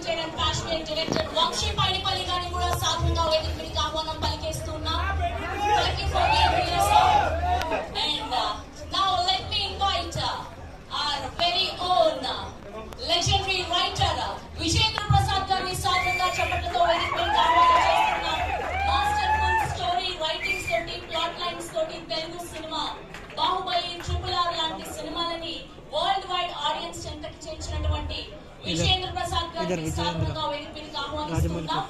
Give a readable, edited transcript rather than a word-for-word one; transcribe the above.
talented and passionate director Vakshi Painipalli గారిని కూడా సాధారణంగా వేదిక మీదకి ఆహ్వానం పలికేస్తున్నాం. Thank you for being here, sir. And now let me invite our very own legendary writer Vijayendra Prasad గారిని సాధారణంగా చప్పట్లతో వేదిక మీదకి ఆహ్వానం చేస్తున్నాం. మాస్టర్ఫుల్ స్టోరీ రైటింగ్స్ తోటి ప్లాట్ లైన్స్ తోటి తెలుగు సినిమా బాహుబలి, ట్రిపుల్ ఆర్ లాంటి సినిమాలని వరల్డ్ వైడ్ ఆడియన్స్ చెంతకి చేర్చినటువంటి విజయేంద్ర ప్రసాద్ గారిని సాధారణంగా వేదిక మీదకి ఆహ్వానిస్తున్నాం.